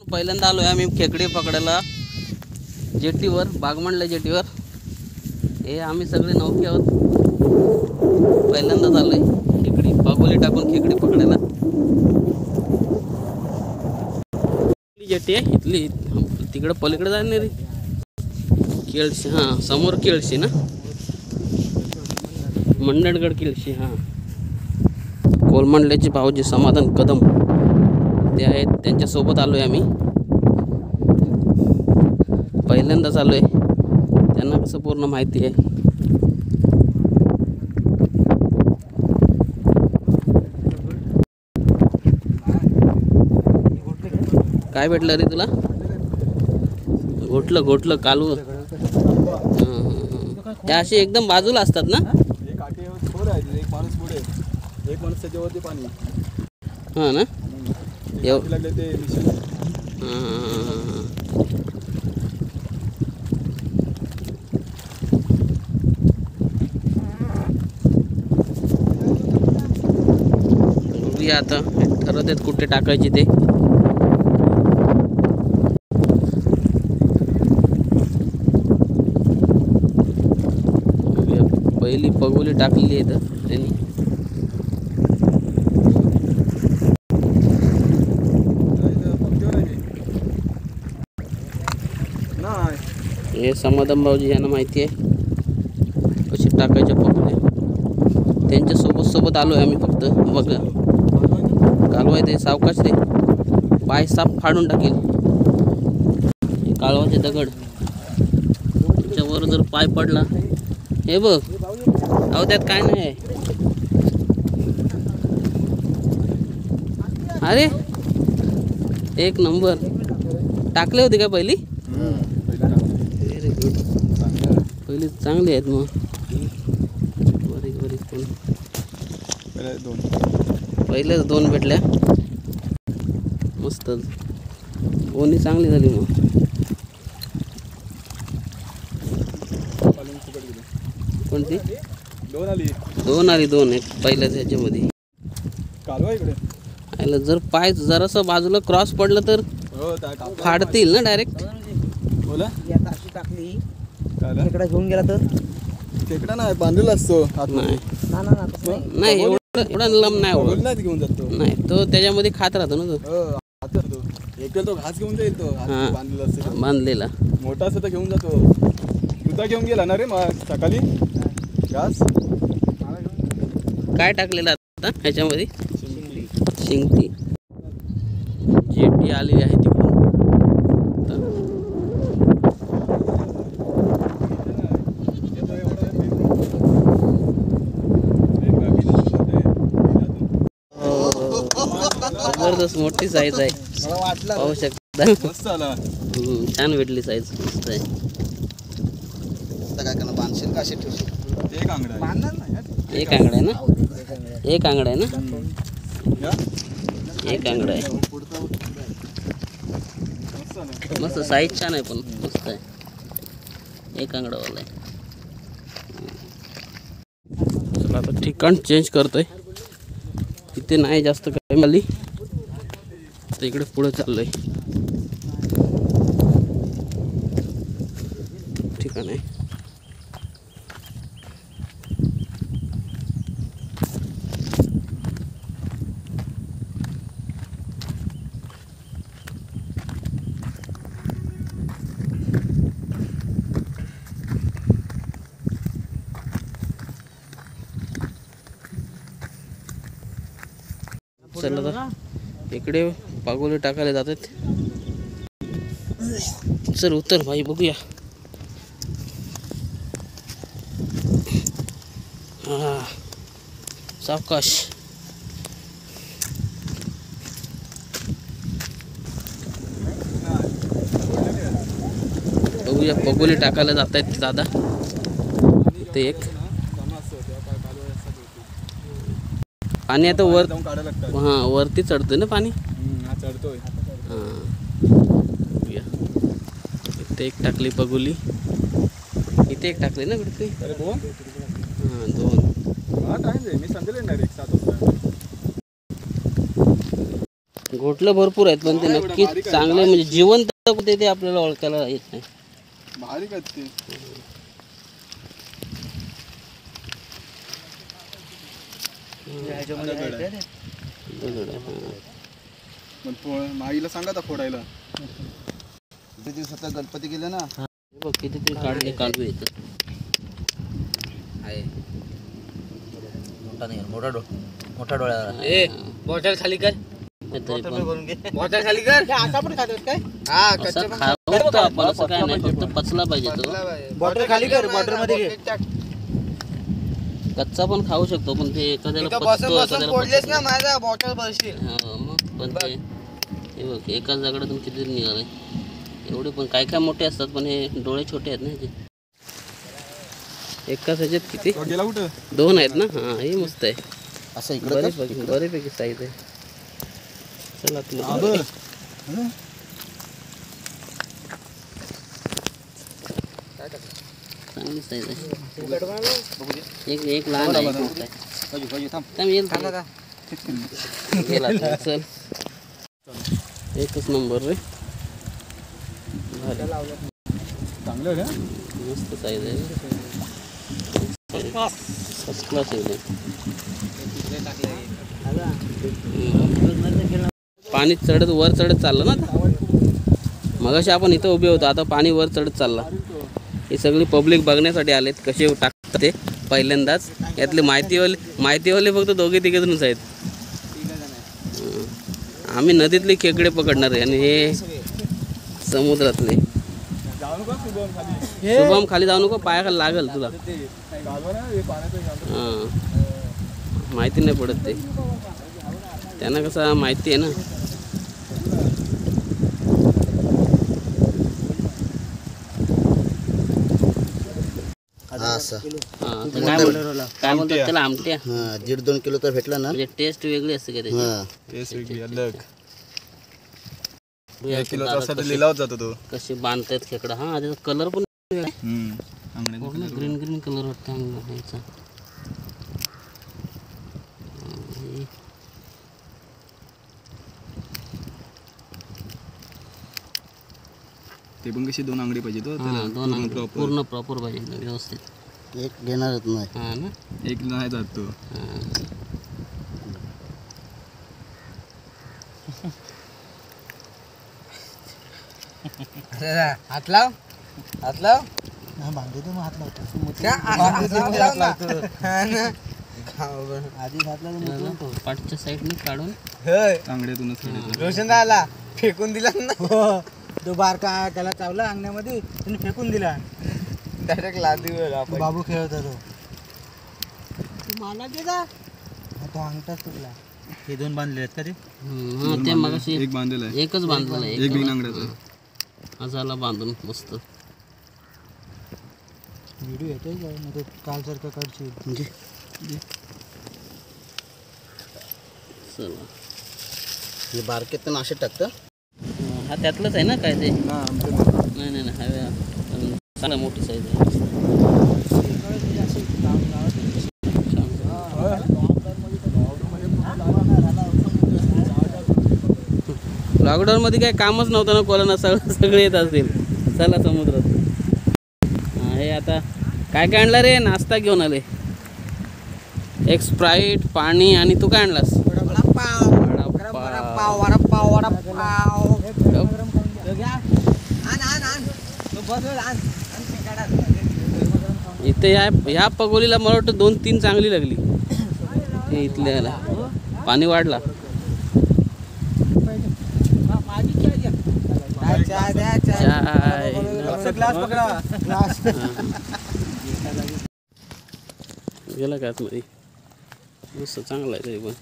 पहिल्यांदा आलोय आम्ही खेकडे पकडायला जेटीवर, बागमंडला जेटीवर। हे आम्ही सगळे नौके आहोत, पहिल्यांदाच आलोय खेकडी पागोली टाकून खेकडी पकडायला। जेटी आहे इथली, तिकडे पलीकडे जाणार रे केळशी। हां समोर केळशी ना, मंडणगड केळशी। हां कोलमंडल्याचे भाऊजी समाधान कदम ते आहेत, त्यांच्यासोबत आलोय आम्ही। पहिल्यांदाच आलोय, त्यांना कसं पूर्ण माहिती आहे। काय भेटलं रे तुला? घोटलं घोटलं कालू। त्या अशी एकदम बाजूला असतात ना? हां ना, बघूया आता ठरवतात कुठे टाकायची ते। पहिली पगोली टाकलेली आहे तर त्यांनी। हे समाधान भाऊजी यांना माहिती आहे कशी टाकायच्या पगोल्या, त्यांच्या सोबत आलोय आम्ही। फक्त बघ कालवा ते सावकाश रे, पाय साप फाडून टाकेल कालवाचे दगड। त्याच्यावर जर पाय पडला, हे बघ अहो त्यात काय नाही। अरे एक नंबर टाकले होते का पहिली? व्हेरी गुड, पहिली चांगली आहेत मग। बरीक बरीक पण पहिलेच दोन भेटल्या, मस्त बोनी चांगली झाली मग। कोणती? दोन आली दोन एक पहिल्याच ह्याच्यामध्ये। आयला जर पाय जरासं बाजूला क्रॉस पडलं तर फाडतील ना डायरेक्ट। टाकली खेकडा घेऊन गेला तर खेकडा नाही बांधलेला असतो। नाही एवढा लंब नाही घेऊन जातो, नाही तो त्याच्यामध्ये खात राहतो ना तो। एक तो घास घेऊन जाईल, तो बांधलेला असतो बांधलेला मोठा असं तर घेऊन जातो। तुझा घेऊन गेला ना रे मग सकाळी घास? काय टाकलेलं आता ह्याच्यामध्ये? शिंगटी। जेटी आलेली आहे तिकडून। जबरदस्त मोठी साईज आहे, पाहू शकता। छान भेटली साईज, मस्त आहे। एक आंगडा आहे, एक आंगडा आहे ना, एक आंगडा आहे ना, एक आंगडा आहे। मस्त साईज छान आहे पण मस्त आहे, एक आंगडावाला आहे। चला आता ठिकाण चेंज करतोय, इथे नाही जास्त काय मिळाली तर इकडे पुढे चाललोय। ठिकाण आहे चला तर इकडे पागोली टाकायला जातात। चल उतर भाई, बघूया। हा सावकाश। बघूया पगोली टाकायला जात आहेत दादा। ते एक पाणी आता वर, हां वरती चढतोय ना पाणी। चढतोय इथे एक टाकली पगोली, इथे एक टाकली ना कुठे? हां दोन। मी संध्याकाळी येणार एक 7 वाजता। घोटलं भरपूर आहेत पण ते नक्की चांगले म्हणजे जिवंत कुठे ते आपल्याला ओळखायला येत नाही. बारीक आहेत ते. दगड आहे, हां. पण माईला सांगा आता फोडायला. किती दिवसाचा गणपती गेले ना. हे बघ कितीतरी काढले काढू येतं. आहे मोठा नाही मोठा डोळ्यावर. ए बॉटल खाली कर. तरी पण बॉटल खाली कर. असा पण खातात काय? हा असं खावतो आपण, असं काय नाही, फक्त पचला पाहिजे तो. बॉटल खाली कर. बॉटल मध्ये घे. कच्चा पण खाऊ शकतो पण ते एखाद्याला बसून पचतो बसून एखाद्याला फोडलेस पचत ना माझा बॉटल भरशील. हा, मग पण ते हे बघ एकाच दगडातून किती निघाले एवढे. पण काय काय मोठे असतात पण हे डोळे छोटे आहेत ना ह्याचे. एकाच ह्याच्यात किती गेला कुठं? 2 आहेत ना. हा हे मस्त आहे. असं इकडे बरेपैकी साईज आहे. चला चांगली साईज आहे. एक लहान आहे, एक मोठा आहे. थांब, येईल गेला आता. चल एकच नंबर रे. चांगलं आहे. मस्त साईज आहे. फर्स्ट क्लास एकदम. पाणी चढत वर चढत चाललं ना आता. मगाशी आपण इथं उभे होतो, आता पाणी वर चढत चालला. ही सगळी पब्लिक बघण्यासाठी आलेत कसे टाकतात ते पहिल्यांदाच. यातले माहितीवाले फक्त 2-3 आहेत. आम्ही नदीतले खेकडे पकडणार आहे आणि हे समुद्रातले. शुभम खाली जाऊ नको, पायाखाली लागल तुला. हां माहिती नाही पडत ते त्यांना, कसं माहिती आहे ना. हां काय बोलतात त्याला, आमट्या. 1.5-2 किलो तर भेटला ना. म्हणजे टेस्ट वेगळी असते का त्याची. तेच वेगळी अलग. 1 किलोचा असा तर लिलाव जातो तो. कसे बांधतायत खेकडा. हा त्याचा कलर पण ग्रीन कलर वाटतं ह्याचा. ते पण कशी 2 आंगडी पाहिजे तो. दोन पूर्ण प्रॉपर पाहिजे व्यवस्थित. एक घेणारच नाही. हा ना, एक नाही जात तो. हात लाव. बांधू दे मग हात लावतो. आधी हात लावतो पाठच्या साईडने काढून आंगड्यातूनच रोशन आला फेकून दिला ना. तो बारका त्याला चावला अंगण्यामध्ये, त्याने फेकून दिला. डायरेक्ट लादीवर बाबू खेळत होतो. मला दे जा. तो अंगठाच तुटला. हे 2 बांधले आहेत का ते? हां ते मगाशी एक बांधलेला आहे. एकच बांधलेला आहे. एक बिन आंगड्याचा. हा झाला बांधून मस्त. व्हिडिओ येतोय का? नाही कालसारखं काढशील. चला हे बारकेत तर असे टाकतं. हा त्यातलंच आहे ना काय ते? नाही हव्या चांगला मोठी साईज आहे. लॉकडाऊनमध्ये काही कामच नव्हतं ना कोणाला, सगळे येत असतील. चला समुद्रात. हां हे आता काय आणलं रे? नाश्ता घेऊन आले. एक स्प्राईट, पाणी आणि तू काय आणलास? इथे ह्या पगोलीला मला वाटतं 2-3 चांगली लागली. हे इथल्या पाणी वाढला. गेला का आतमध्ये? मस्त चांगला आहे तरी पण.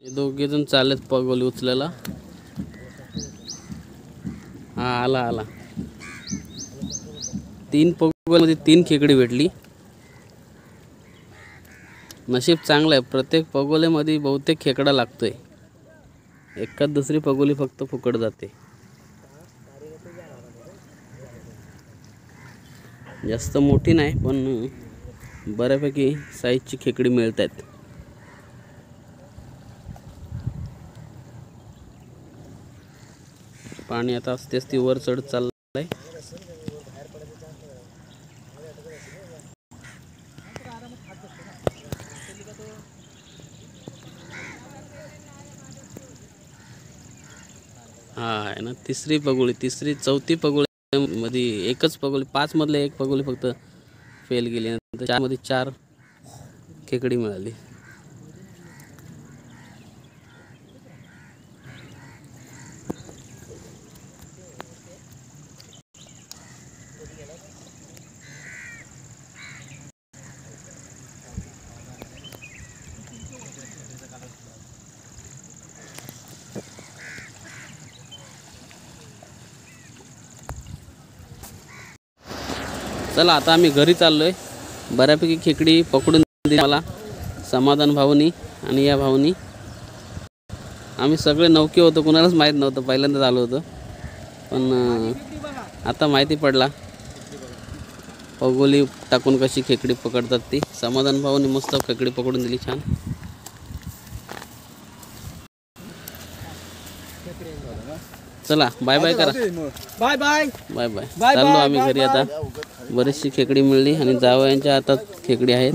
हे 2 जण चाललेत पगोली उचलायला. हा आला 3 पगोलीमध्ये 3 खेकडी भेटली. नशीब चांगलं आहे, प्रत्येक पगोलीमध्ये बहुतेक खेकडा लागतोय. एकात दुसरी पगोली फक्त फुकट जाते. जास्त मोठी नाही पण बऱ्यापैकी साईजची खेकडी मिळत आहेत. पाणी आता असतेच ती वर चढत चाललंय. हा आहे ना, तिसरी पगोळी, चौथी पगोळी मध्ये एकच पगोळी, 5 मधले एक पगोळी फक्त फेल गेली. नंतर 4 मध्ये 4 खेकडी मिळाली. चला आता आम्ही घरी चाललोय. बऱ्यापैकी खेकडी पकडून दिली मला समाधान भाऊनी आणि या भाऊनी. आम्ही सगळे नौके होतो, कुणालाच माहीत नव्हतं, पहिल्यांदाच आलो होतो. पण आता माहिती पडला पगोली टाकून कशी खेकडी पकडतात ती. समाधान भाऊनी मस्त खेकडी पकडून दिली छान. चला बाय बाय करा. Bye bye bye bye. चाललो आम्ही घरी आता. बरीचशी खेकडी मिळली आणि जावयांच्या हातात खेकडी आहेत.